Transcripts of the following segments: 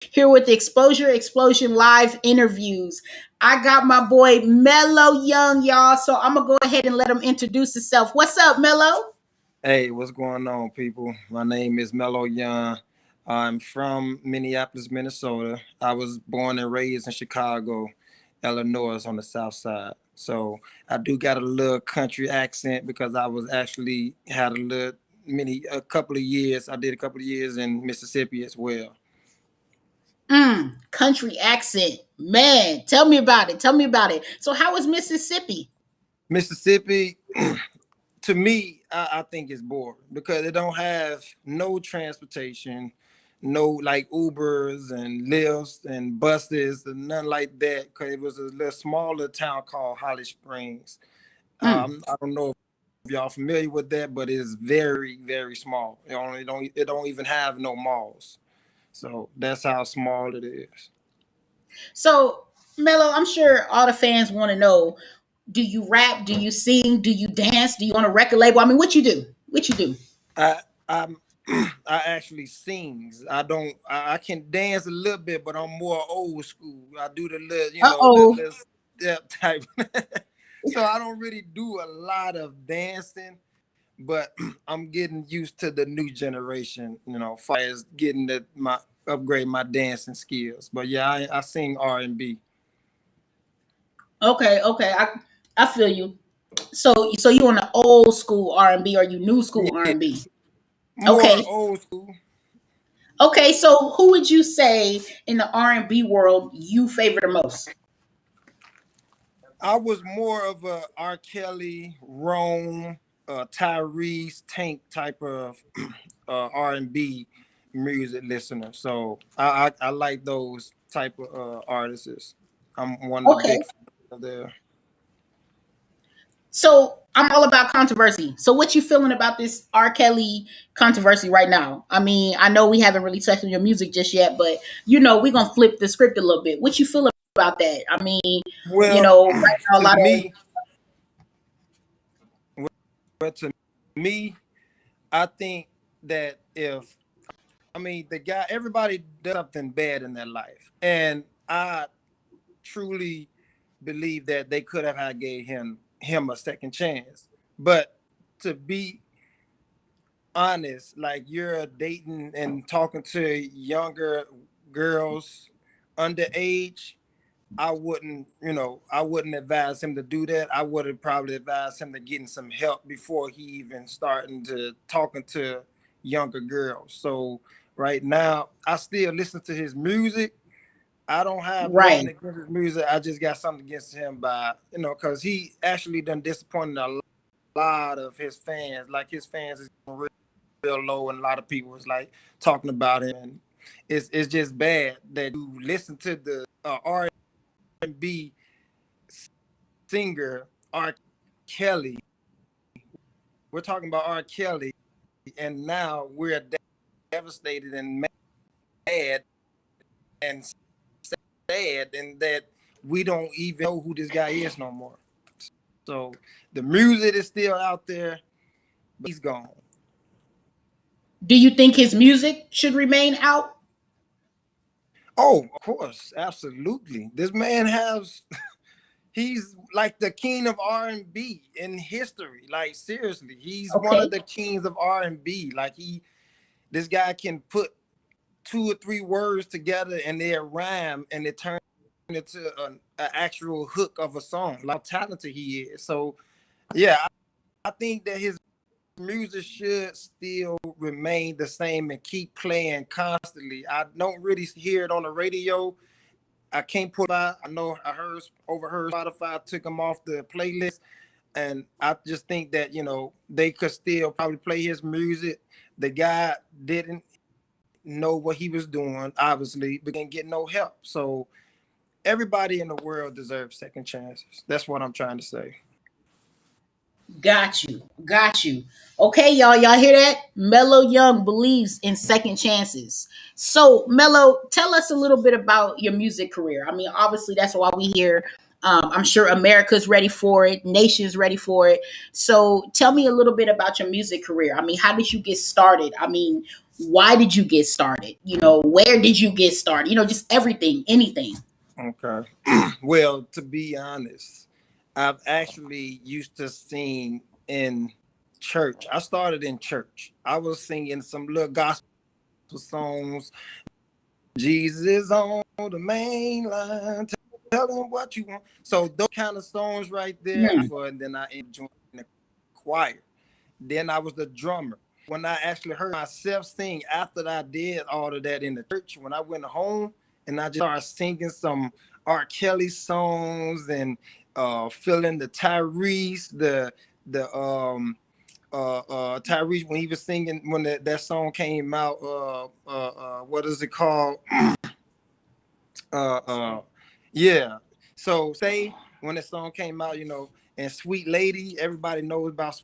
Here with the Exposure Explosion live interviews. I got my boy Meloyoung, y'all. So I'm gonna go ahead and let him introduce himself. What's up, Melo? Hey, what's going on, people? My name is Meloyoung. I'm from Minneapolis, Minnesota. I was born and raised in Chicago, Illinois, on the south side. So I do got a little country accent because I was actually had a couple of years. I did a couple of years in Mississippi as well. Country accent. Man, tell me about it. Tell me about it. So how was Mississippi? Mississippi, to me, I think it's boring because it don't have no transportation, no like Ubers and lifts and buses and nothing like that. Because it was a little smaller town called Holly Springs. Mm. I don't know if y'all familiar with that, but it's very very small. It don't even have no malls. So that's how small it is. So, Melo, I'm sure all the fans want to know, do you rap? Do you sing? Do you dance? Do you on a record label? I mean, what you do? What you do? I I'm I actually sings. I don't. I can dance a little bit, but I'm more old school. I do the little, the Uh-oh. little step type. So I don't really do a lot of dancing, but I'm getting used to the new generation. Far as getting my upgrade my dancing skills. But yeah, I sing R&B. Okay, okay. I feel you. So you on the old school R&B or you new school Yeah, R&B? more Okay. old school. Okay, so who would you say in the R&B world you favor the most? I was more of a R. Kelly, Rome, Tyrese, Tank type of R&B music listener. So I like those type of artists. I'm one of the Okay. big fans of there. So I'm all about controversy. So what you feeling about this R. Kelly controversy right now? I mean, I know we haven't really touched on your music just yet, but we're gonna flip the script a little bit. What you feel about that? I mean, Well, right now a to lot of me, well, to me, I think that if I mean the guy, everybody does something bad in their life, and I truly believe that they could have had gave him a second chance. But to be honest, like you're dating and talking to younger girls underage, I wouldn't advise him to do that. I would have probably advised him to getting some help before he even starting to talking to younger girls. So right now, I still listen to his music. I don't have right. nothing against his music. I just got something against him because he actually done disappointed a lot of his fans. Like his fans is real low, and a lot of people is like talking about him. And it's just bad that you listen to the R&B singer R. Kelly. We're talking about R. Kelly, and now we're devastated and mad and sad, and that we don't even know who this guy is no more. So the music is still out there, but he's gone. Do you think his music should remain out? Oh, of course, absolutely. This man has he's like the king of R&B in history. Like seriously, he's one of Okay. the kings of R&B. Like this guy can put two or three words together and they rhyme and it turns into an actual hook of a song. Like how talented he is. So yeah, I think that his music should still remain the same and keep playing constantly. I don't really hear it on the radio. I can't put by. I know I overheard Spotify took him off the playlist, and I just think that they could still probably play his music. The guy didn't know what he was doing, obviously, but didn't get no help. So everybody in the world deserves second chances. That's what I'm trying to say. Got you. Got you. Okay, y'all. Y'all hear that? Mello Young believes in second chances. So, Mello, tell us a little bit about your music career. I mean, obviously, that's why we here. I'm sure America's ready for it. Nation's ready for it. So, tell me a little bit about your music career. I mean, how did you get started? I mean, Why did you get started? Where did you get started? Just everything, anything. Okay. Well, to be honest, I've actually used to sing in church. I started in church. I was singing some little gospel songs. Jesus on the main line, tell him what you want. So those kind of songs right there. Hmm. And then I joined the choir. Then I was the drummer. When I actually heard myself sing after I did all of that in the church, when I went home and I just started singing some R. Kelly songs and feeling the Tyrese, Tyrese when he was singing when that song came out. What is it called? Uh, uh, yeah. So say when the song came out, and Sweet Lady, everybody knows about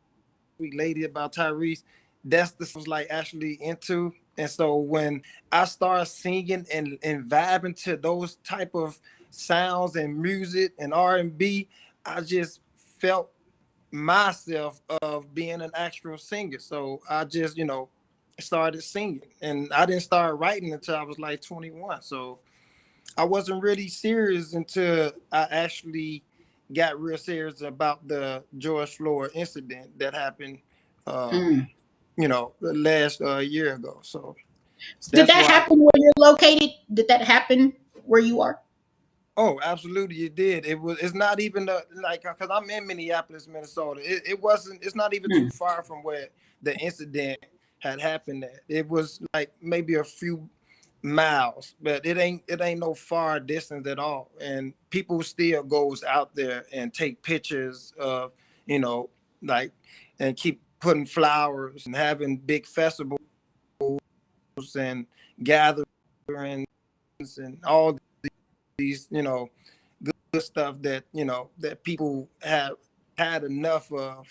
Sweet Lady about Tyrese. That's the was like actually into. And so when I started singing and vibing to those type of sounds and music and R&B, I just felt myself of being an actual singer. So I just, started singing. And I didn't start writing until I was like 21. So I wasn't really serious until I actually got real serious about the George Floyd incident that happened, uh, Hmm. the last year ago. So Did that's that why. happen where you're located? Did that happen where you are? Oh, absolutely, it did. It was. It's not even like because I'm in Minneapolis, Minnesota. It wasn't. It's not even Hmm. too far from where the incident had happened. At. It was like maybe a few miles, but it ain't no far distance at all. And people still goes out there and take pictures of you know like and keep putting flowers and having big festivals and gatherings and all these good stuff that that people have had enough of.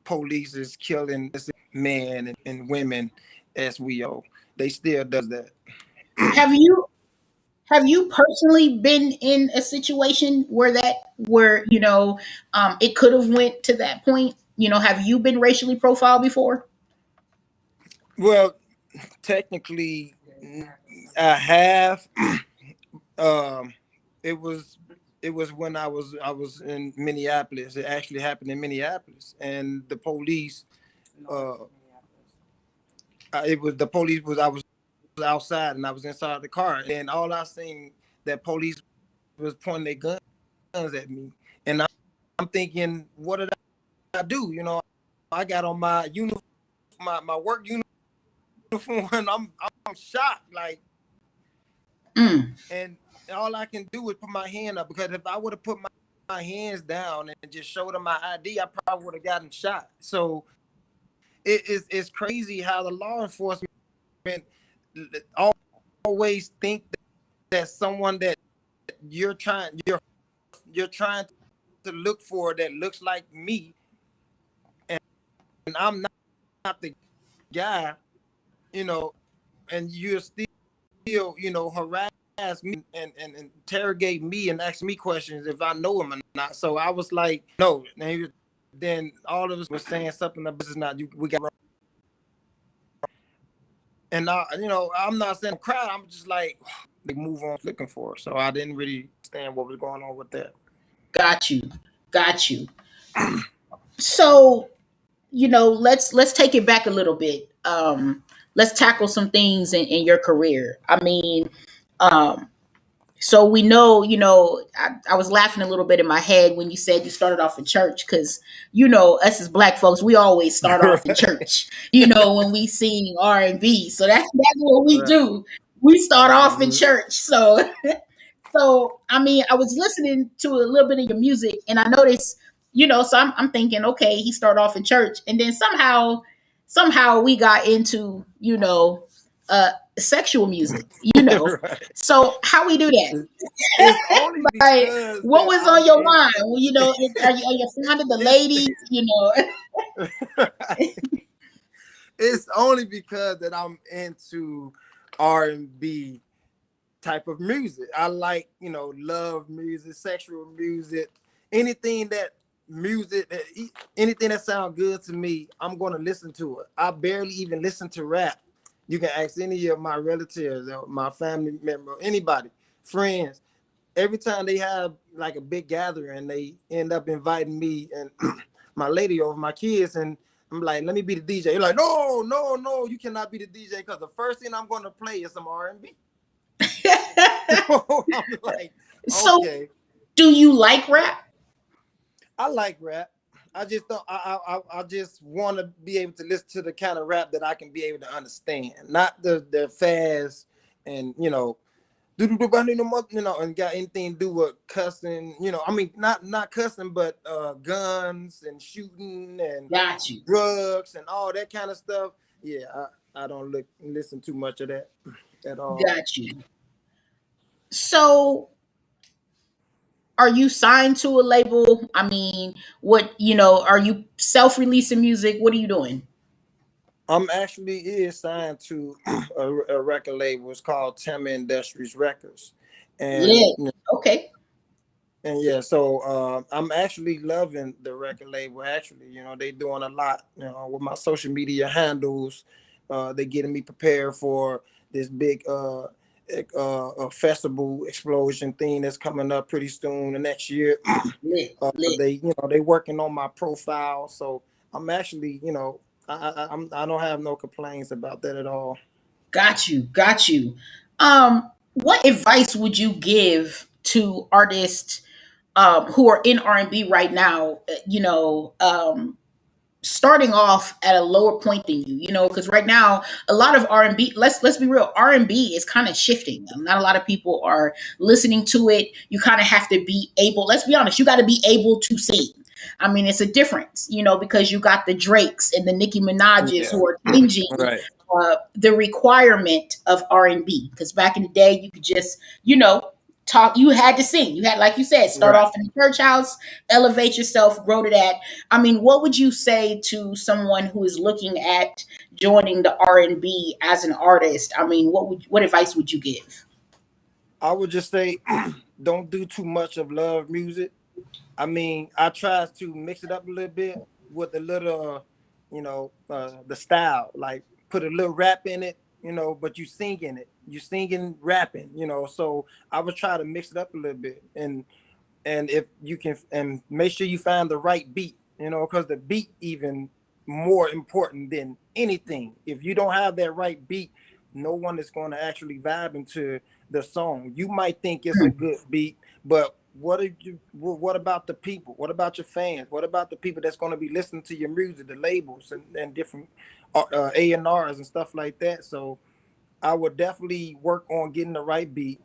Police is killing men and women as we all. They still does that. Have you have you personally been in a situation where it could have went to that point? Have you been racially profiled before? Well, technically, I have. um, it was when I was in Minneapolis. It actually happened in Minneapolis, and the police. Uh, it was the police was I was outside and I was inside the car, and all I seen that police was pointing their guns at me, and I'm thinking, what did I do? I got on my uniform, my work uniform, and I'm shocked, like, Mm. and all I can do is put my hand up because if I would have put my hands down and just showed them my ID, I probably would have gotten shot. So it's crazy how the law enforcement always think that someone that you're trying to look for that looks like me, and I'm not the guy, you know, and you're still, harass me and interrogate me and ask me questions if I know him or not. So I was like, no. And then all of us was saying something that this is not you. We got wrong. And I'm not saying cry. I'm just like they move on looking for it. So I didn't really understand what was going on with that. Got you. Got you. So, let's take it back a little bit. Let's tackle some things in your career. I mean, um, so we know, I was laughing a little bit in my head when you said you started off in church because, us as black folks, we always start off in Right. church, when we sing R&B. So that's what we Right. do. We start off in Mm-hmm. church. So I mean, I was listening to a little bit of your music, and I noticed, so I'm thinking, okay, he started off in church, and then somehow we got into, sexual music. Right. So how we do that? It's only Like, because what that was on I'm your mind? into Well, are you fond of the it's ladies? it's only because that I'm into R&B type of music. I like, love music, sexual music, anything that music, anything that sounds good to me, I'm going to listen to it. I barely even listen to rap. You can ask any of my relatives, or my family member, anybody, friends. Every time they have like a big gathering, they end up inviting me and my lady over, my kids, and I'm like, let me be the DJ. You're like, no, no, no, you cannot be the DJ because the first thing I'm going to play is some R&B. So I'm like, So, okay, do you like rap? I like rap. I just don't. I just want to be able to listen to the kind of rap that I can be able to understand, not the fast and and got anything to do with cussing. I mean, not cussing, but guns and shooting and Got you. drugs and all that kind of stuff. Yeah, I don't listen too much of that at all. Got you. So, are you signed to a label? I mean, are you self-releasing music? What are you doing? I'm actually is signed to a record label. It's called Tama Industries Records, and Lit. Okay. and yeah, so I'm actually loving the record label. Actually, they doing a lot. With my social media handles, they getting me prepared for this big festival explosion thing that's coming up pretty soon the next year. Lit. Lit. They working on my profile, so I'm actually I don't have no complaints about that at all. Got you. Got you. What advice would you give to artists who are in R&B right now? Starting off at a lower point than because right now a lot of R&B, let's be real, R&B is kind of shifting. Not a lot of people are listening to it. You kind of have to be able, let's be honest, you got to be able to sing. I mean, it's a difference, because you got the Drakes and the Nicki Minaj's Yeah, who are changing right, the requirement of R&B. Because back in the day, you could just, talk. You had to sing. You had, like you said, start right. off in the church house, elevate yourself, grow to that. I mean, what would you say to someone who is looking at joining the R&B as an artist? I mean, what advice would you give? I would just say, don't do too much of love music. I mean, I tries to mix it up a little bit with a little, the style, like put a little rap in it, but you singing it, you singing, rapping, So I would try to mix it up a little bit, and if you can, and make sure you find the right beat, because the beat even more important than anything. If you don't have that right beat, no one is going to actually vibe into the song. You might think it's a good beat, but what about the people? What about your fans? What about the people that's going to be listening to your music, the labels and different A&Rs and stuff like that? So I would definitely work on getting the right beat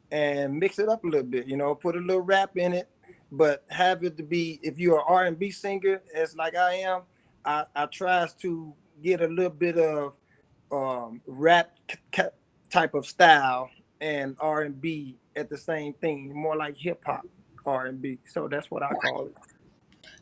and mix it up a little bit, put a little rap in it, but have it to be, if you're an R&B singer, as like I am, I tries to get a little bit of rap type of style and R&B at the same thing, more like hip hop R&B. So that's what I call it.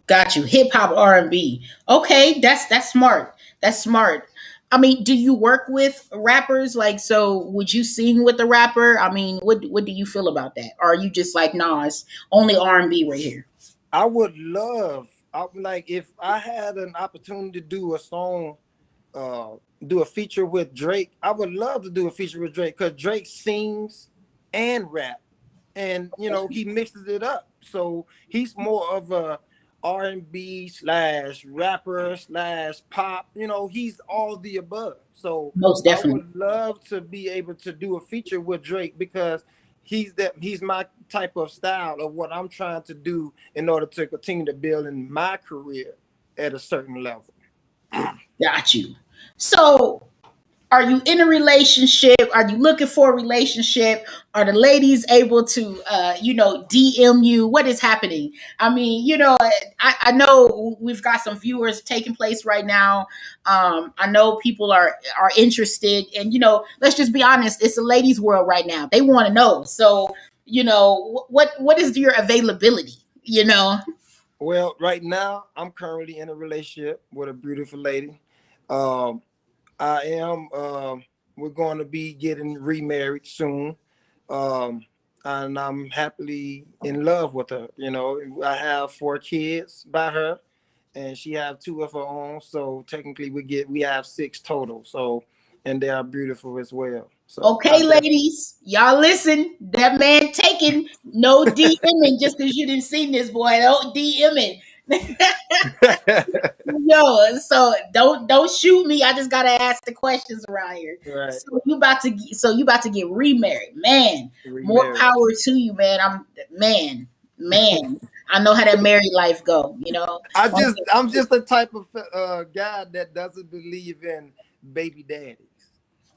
Got you. Hip hop R&B. Okay, that's smart. That's smart. I mean, do you work with rappers? Like, so would you sing with a rapper? I mean, what do you feel about that? Or are you just like, nah, it's only R&B right here? I would love, like if I had an opportunity to do a song, uh, do a feature with Drake. I would love to do a feature with Drake because Drake sings and rap, and he mixes it up. So he's more of a R&B slash rapper slash pop. He's all the above. So Most I definitely. would love to be able to do a feature with Drake because he's my type of style of what I'm trying to do in order to continue to build in my career at a certain level. Got you. So, are you in a relationship? Are you looking for a relationship? Are the ladies able to, DM you? What is happening? I mean, I know we've got some viewers taking place right now. I know people are interested, and let's just be honest, it's a ladies' world right now. They want to know. So, what is your availability? Well, right now I'm currently in a relationship with a beautiful lady. Um, I am. We're going to be getting remarried soon, um, and I'm happily in love with her. I have 4 kids by her, and she have 2 of her own. So technically, we have 6 total. So and they are beautiful as well. So I Okay, definitely. ladies, y'all listen. That man taking no DMing just because you didn't see this boy. Don't DMing. Yo, so don't shoot me. I just gotta ask the questions around here. Right, So you about to get remarried, man. More remarried. power to you, man. Man. I know how that married life go. I'm just the type of guy that doesn't believe in baby daddies.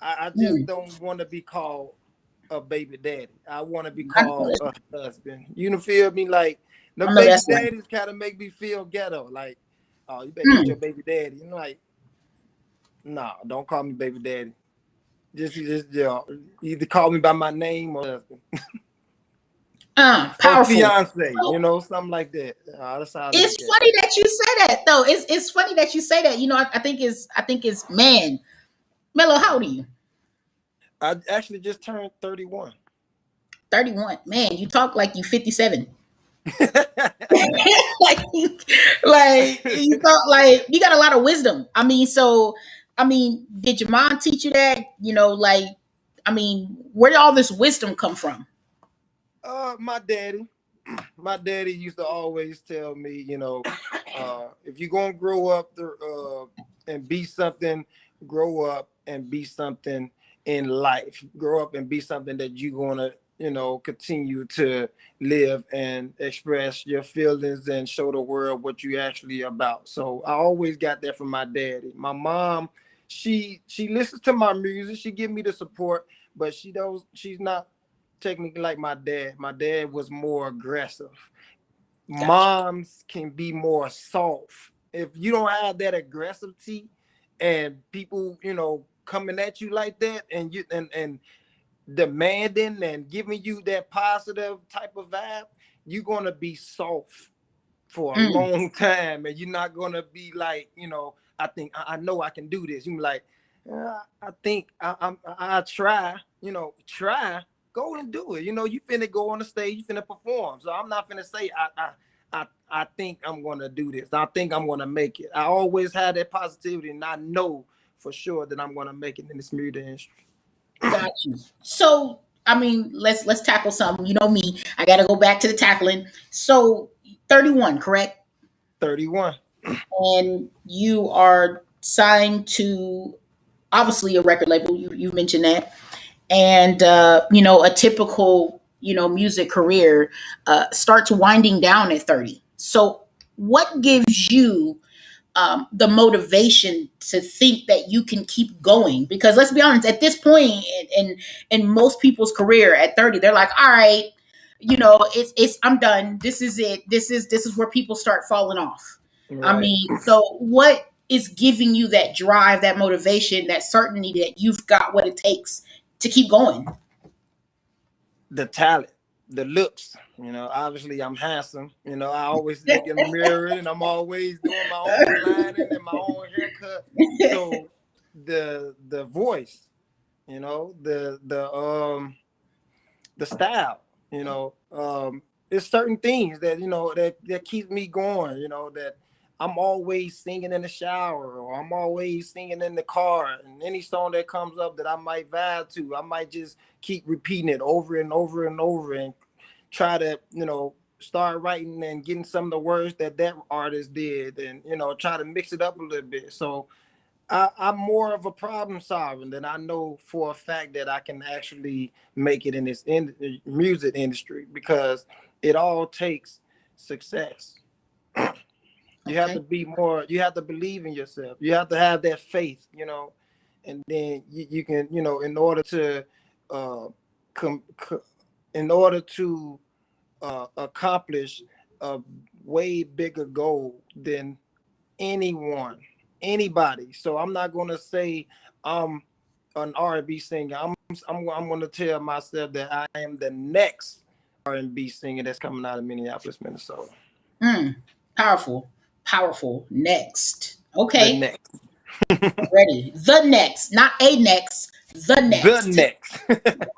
I just Mm, don't want to be called a baby daddy. I want to be I know called that's, a husband. You know, feel me? Like the I know baby that's right. daddies kind of make me feel ghetto. Like, oh, you better get Mm, your baby daddy. You know, like, nah, don't call me baby daddy. Just either call me by my name or husband or powerful. fiance. You So know, something like that. That's how I it's look at it. funny that you say that, though. It's funny that you say that. I think it's man. Mello, how old are you? I actually just turned 31. 31. Man, you talk like you 57. like, like you thought, like you got a lot of wisdom. Did your mom teach you that? Where did all this wisdom come from? My daddy. My daddy used to always tell me, if you're gonna grow up and be something, grow up and be something in life. Grow up and be something that you're gonna, continue to live and express your feelings and show the world what you actually about. So I always got that from my daddy. My mom, she listens to my music. She give me the support, but she's not technically like my dad. My dad was more aggressive. Gotcha. Moms can be more soft. If you don't have that aggressivity and people, coming at you like that and and demanding and giving you that positive type of vibe, you're gonna be soft for a Mm, long time, and you're not gonna be like, I think I know I can do this. You be like, I think I try, try, go and do it. You finna go on the stage, you finna perform. So I'm not finna say I think I'm gonna do this. I think I'm gonna make it. I always had that positivity, and I know for sure that I'm gonna make it in this music industry. got you. So let's tackle something. You know me, I got to go back to the tackling. So 31, correct? 31. And you are signed to obviously a record label. You mentioned that, and a typical music career starts winding down at 30. So what gives you the motivation to think that you can keep going? Because let's be honest, at this point in most people's career at 30, they're like, all right, it's I'm done. This is it. This is where people start falling off. Right. So what is giving you that drive, that motivation, that certainty that you've got what it takes to keep going? The talent, the looks. Obviously I'm handsome. I always look in the mirror and I'm always doing my own lining and my own haircut. So the voice, the style, it's certain things that that keeps me going, that I'm always singing in the shower or I'm always singing in the car, and any song that comes up that I might vibe to, I might just keep repeating it over and over and over and try to start writing and getting some of the words that artist did, and try to mix it up a little bit. So I'm more of a problem solver than I know for a fact that I can actually make it in this music industry, because it all takes success. You have to Okay. be more, you have to believe in yourself. You have to have that faith, and then you can, in order to, uh, com- co- in order to accomplish a way bigger goal than anyone, anybody. So I'm not gonna say I'm an R&B singer. I'm gonna tell myself that I am the next R&B singer that's coming out of Minneapolis, Minnesota. Mm, powerful, powerful. Next. The Okay. next. Ready. The next, not a next. The The next. next.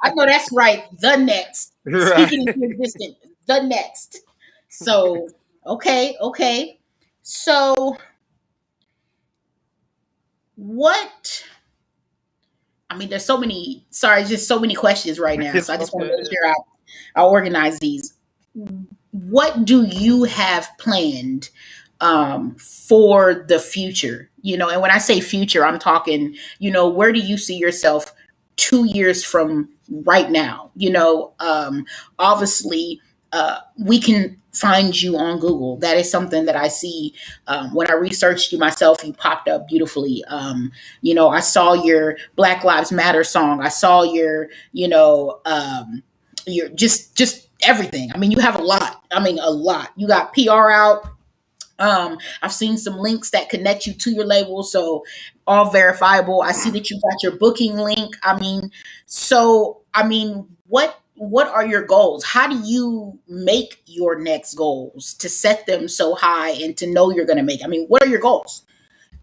I know that's right. The next. Right. Speaking into existence. The next. So, okay, okay. So, what I mean, there's so many. Sorry, just so many questions right now. It's So I just want to make okay. sure I organize these. What do you have planned for the future? You know, and when I say future, I'm talking, you know, where do you see yourself 2 years from right now? You know, obviously, we can find you on Google. That is something that I see. When I researched you myself, you popped up beautifully. You know, I saw your Black Lives Matter song. I saw your, you know, your just everything. I mean, you have a lot. I mean, a lot. You got PR out. I've seen some links that connect you to your label, so all verifiable. I see that you got your booking link. I mean, so I mean, what are your goals? How do you make your next goals to set them so high and to know you're going to make? I mean, what are your goals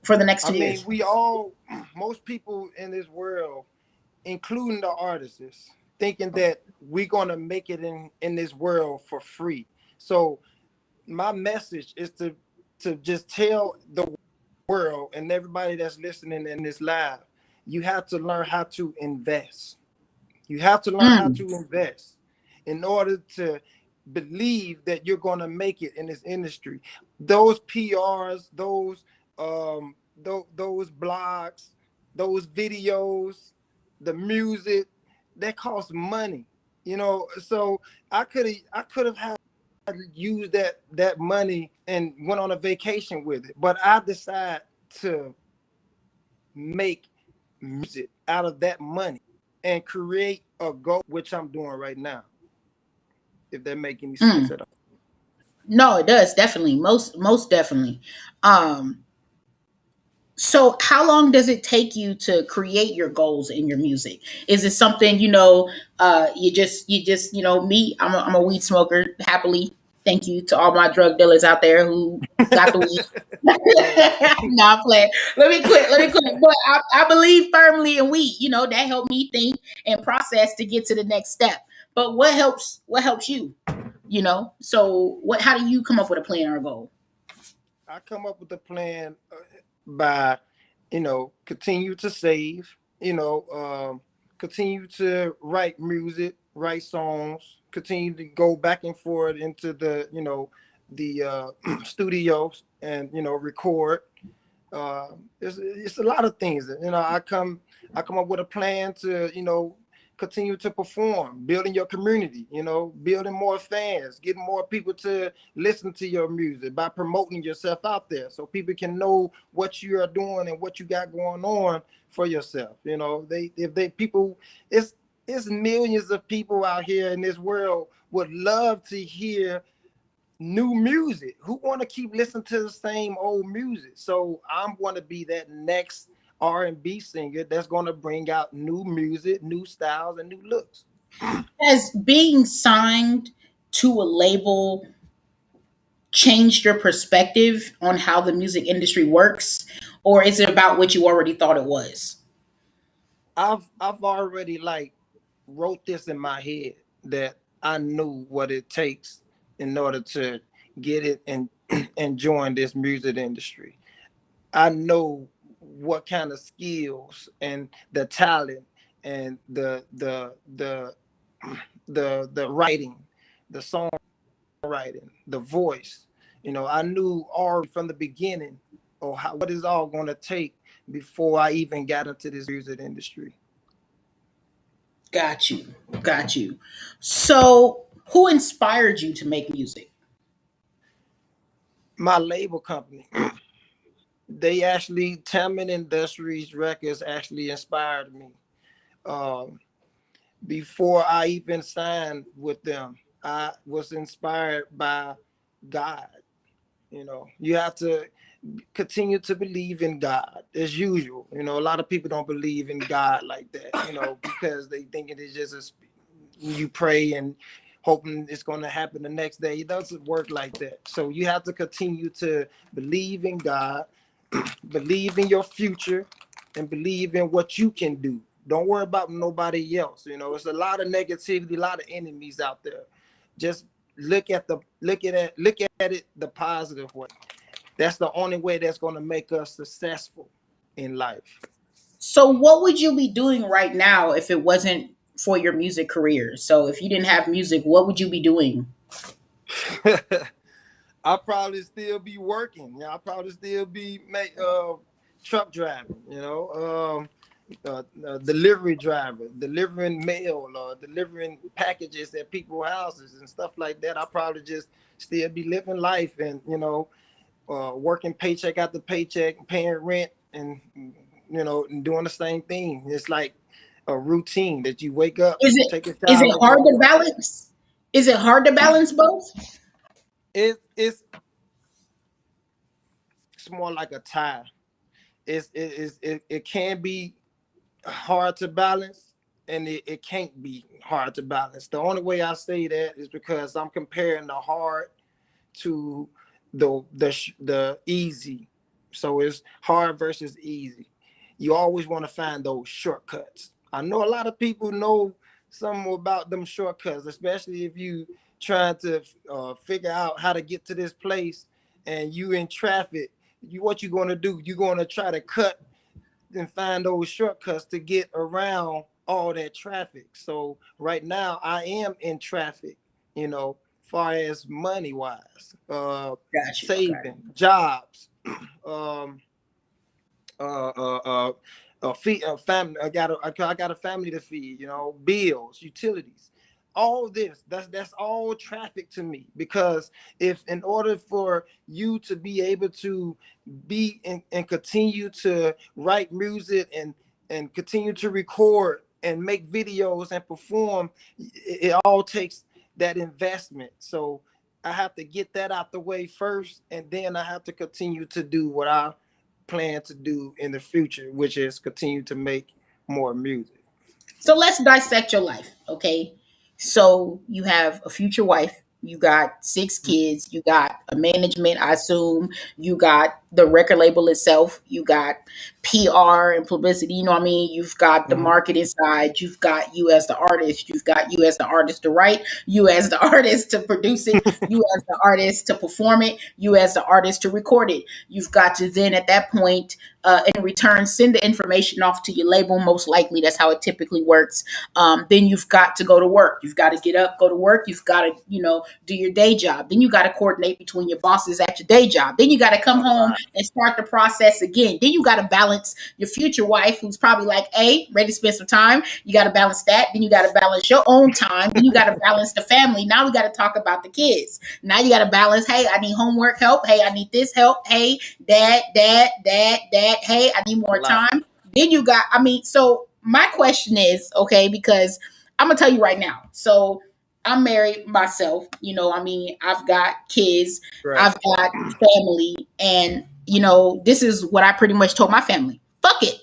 for the next I two mean, years? we all, most people in this world, including the artists, thinking that we're gonna make it in this world for free. So my message is to just tell the world and everybody that's listening in this live, you have to learn how to invest. You have to learn how Mm, to invest in order to believe that you're going to make it in this industry. Those PRs, those blogs, those videos, the music, that costs money. You know, so I could have had used that money and went on a vacation with it, but I decided to make music out of that money and create a goal, which I'm doing right now, if that make any sense mm. at all. No, it does definitely. Most definitely. Um, So, how long does it take you to create your goals in your music? Is it something, you know, you just, you know, me, I'm a weed smoker happily. Thank you to all my drug dealers out there who got the weed. Hey, No, I'm playing. Let me quit. But I believe firmly in weed. You know, that helped me think and process to get to the next step. But what helps you? You know, so how do you come up with a plan or a goal? I come up with a plan by, continue to save, continue to write music, write songs, continue to go back and forth into the studios and, record. It's a lot of things that, I come up with a plan to, continue to perform, building your community, building more fans, getting more people to listen to your music by promoting yourself out there so people can know what you are doing and what you got going on for yourself. They if they people it's millions of people out here in this world would love to hear new music. Who want to keep listening to the same old music? So I'm going to be that next R&B singer that's going to bring out new music, new styles, and new looks. Has being signed to a label changed your perspective on how the music industry works, or is it about what you already thought it was? I've already wrote this in my head that I knew what it takes in order to get it and and join this music industry. I know what kind of skills and the talent and the writing, the songwriting, the voice. I knew all from the beginning or what is all going to take before I even got into this music industry. Got you. Got you. So, who inspired you to make music? My label company, they actually Taman Industries Records actually inspired me. Um, Before I even signed with them, I was inspired by God. You have to continue to believe in God as usual. A lot of people don't believe in God like that, because they think it is just you pray and hoping it's going to happen the next day. It doesn't work like that. So you have to continue to believe in God, believe in your future, and believe in what you can do. Don't worry about nobody else. It's a lot of negativity, a lot of enemies out there. Just look at it the positive way. That's the only way that's going to make us successful in life. So what would you be doing right now if it wasn't for your music career? So if you didn't have music, what would you be doing? I'll probably still be working. I'll probably still be truck driving. Delivery driver, delivering mail or delivering packages at people's houses and stuff like that. I'll probably just still be living life and working paycheck after paycheck, paying rent, and and doing the same thing. It's like a routine that you wake up, Is it take a is it shower, hard go to to work. balance? Is it hard to balance both? It's more like a tie. It can be hard to balance, and it can't be hard to balance. The only way I say that is because I'm comparing the hard to the easy. So it's hard versus easy. You always want to find those shortcuts. I know a lot of people know something about them shortcuts, especially if you trying to figure out how to get to this place and you in traffic. What you going to do? You're going to try to cut and find those shortcuts to get around all that traffic. So right now I am in traffic, far as money wise, Got you. Okay. saving, jobs, um, uh, feed family. I got a family to feed. Bills, utilities, all this. That's all traffic to me. Because if in order for you to be able to be and continue to write music and continue to record and make videos and perform, it all takes that investment. So I have to get that out the way first, and then I have to continue to do what I plan to do in the future, which is continue to make more music. So let's dissect your life, okay? So you have a future wife, you got six kids, you got a management, I assume, you got the record label itself, you got PR and publicity, you know what I mean? You've got the Mm-hmm. marketing side, you've got you as the artist, you've got you as the artist to write, you as the artist to produce it, you as the artist to perform it, you as the artist to record it. You've got to then at that point in return, send the information off to your label. Most likely, that's how it typically works. Then you've got to go to work. You've got to get up, go to work. You've got to, do your day job. Then you got to coordinate between your bosses at your day job. Then you got to come All home right. and start the process again. Then you got to balance your future wife, who's probably like, hey, ready to spend some time. You got to balance that. Then you got to balance your own time. Then you got to balance the family. Now we got to talk about the kids. Now you got to balance, hey, I need homework help. Hey, I need this help. Hey, dad, hey, I need A more lot. time. Then you got, so my question is, okay, because I'm gonna tell you right now. So I'm married myself, I've got kids, Right. I've got family, and this is what I pretty much told my family. Fuck it.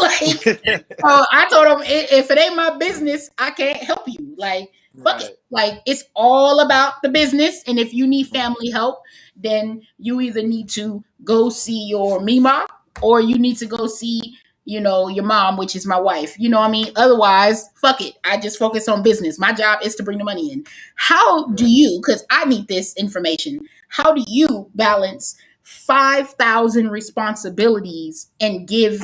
Like, I told them, if it ain't my business, I can't help you. Like, fuck it. Right. Like, it's all about the business. And if you need family help, then you either need to go see your Mima or you need to go see, your mom, which is my wife. You know what I mean? Otherwise, fuck it. I just focus on business. My job is to bring the money in. How do Right. you, because I need this information, how do you balance 5,000 responsibilities and give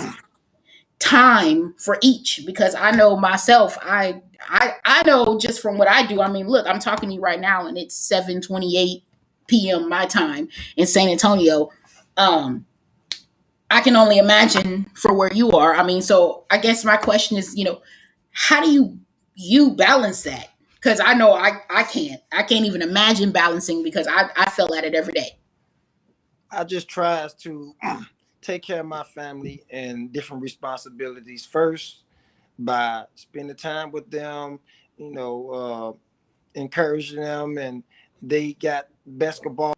time for each? Because I know myself, I know just from what I do. I mean, look, I'm talking to you right now and it's 7:28 p.m. my time in San Antonio. um I can only imagine for where you are. I mean, so I guess my question is, how do you balance that? Because I know I can't even imagine balancing, because I feel at it every day. I just tries to take care of my family and different responsibilities first by spending time with them, encouraging them, and they got basketball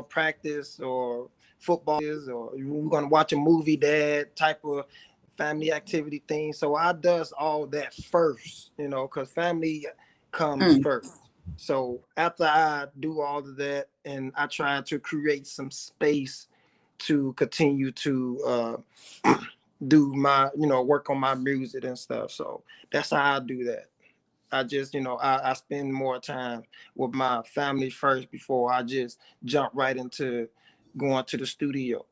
practice or football or we're gonna watch a movie, dad type of family activity thing. So I does all that first, because family comes Mm. first. So after I do all of that, and I try to create some space to continue to do my, work on my music and stuff. So that's how I do that. I just, I spend more time with my family first before I just jump right into going to the studio.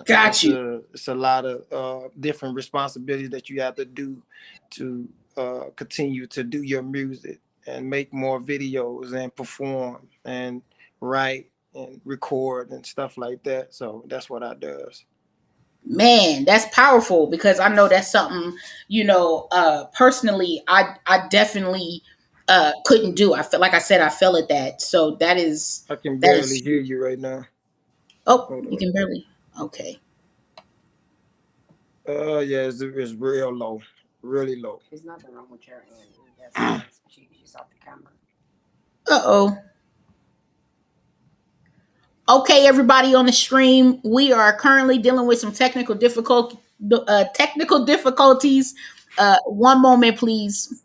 Got you. It's a lot of different responsibilities that you have to do to continue to do your music and make more videos and perform and write and record and stuff like that. So that's what I does. Man, that's powerful because I know that's something, personally I definitely couldn't do. I feel like I said I fell at that. So I can that is barely hear you right now. oh, Hold you on. can barely. Okay. Yeah, it's real low, really low. There's nothing wrong with your end. That's she's off the camera. Uh-oh. Okay, everybody on the stream, we are currently dealing with some technical difficulties. One moment, please.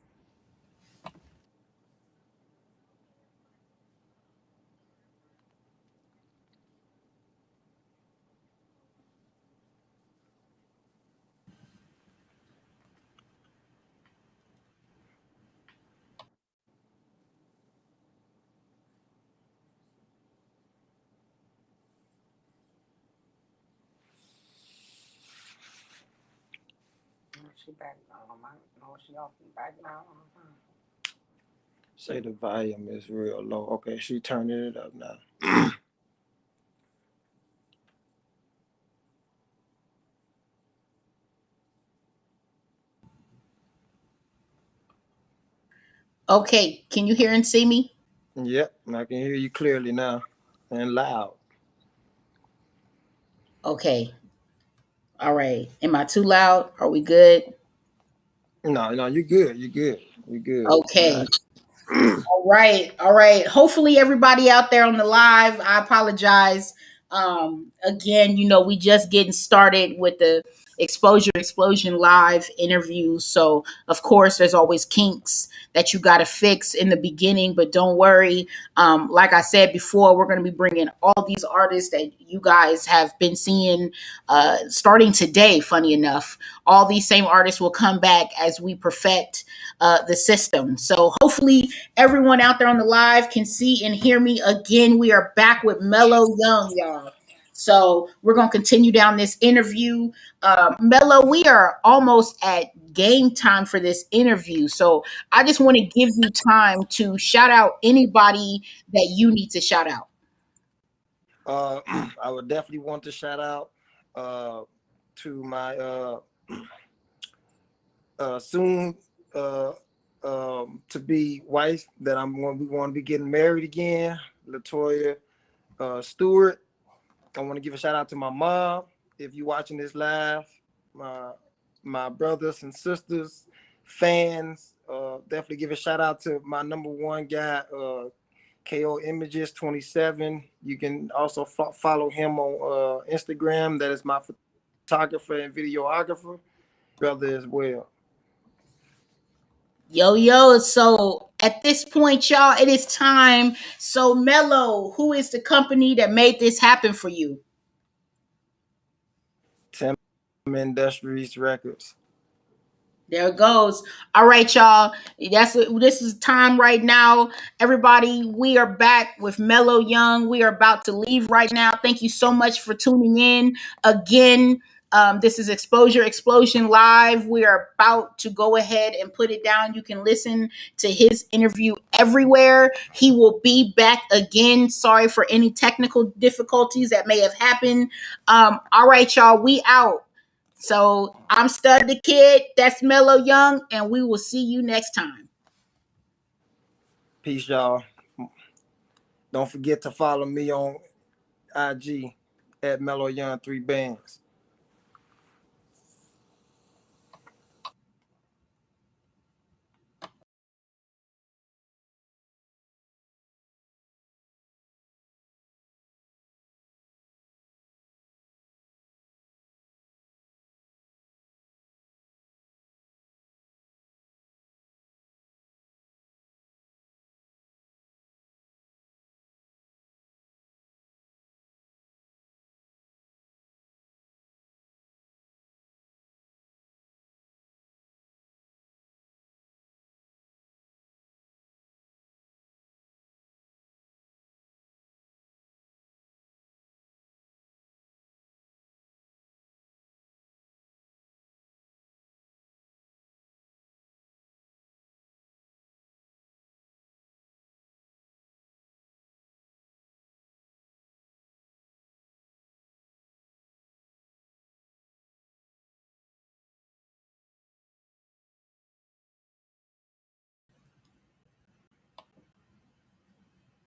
She back on my no, she off the back now. Say the volume is real low. Okay, she turning it up now. Okay, can you hear and see me? Yep, I can hear you clearly now and loud. Okay. All right. Am I too loud? Are we good? No, you're good. You're good. You're good. Okay. All right, all right. Hopefully, everybody out there on the live, I apologize. Again, we just getting started with the Exposure Explosion live interview. So, of course, there's always kinks that you got to fix in the beginning, but don't worry. Like I said before, we're going to be bringing all these artists that you guys have been seeing starting today. Funny enough, all these same artists will come back as we perfect the system. So, hopefully, everyone out there on the live can see and hear me again. We are back with Meloyoung, y'all. So we're gonna continue down this interview. Melo, we are almost at game time for this interview. So I just want to give you time to shout out anybody that you need to shout out. I would definitely want to shout out to my soon to be wife that we want to be getting married again, Latoya Stewart. I want to give a shout out to my mom. If you're watching this live, my brothers and sisters, fans, definitely give a shout out to my number one guy, KO Images 27. You can also follow him on Instagram. That is my photographer and videographer brother as well. Yo, so at this point, y'all, it is time. So, Melo, who is the company that made this happen for you? Tim Industries Records. There it goes. All right, y'all. This is time right now. Everybody, we are back with Meloyoung. We are about to leave right now. Thank you so much for tuning in again. This is Exposure Explosion Live. We are about to go ahead and put it down. You can listen to his interview everywhere. He will be back again. Sorry for any technical difficulties that may have happened. All right, y'all. We out. So I'm Stud the Kid. That's Meloyoung, and we will see you next time. Peace, y'all. Don't forget to follow me on IG at Meloyoung 3 Bands.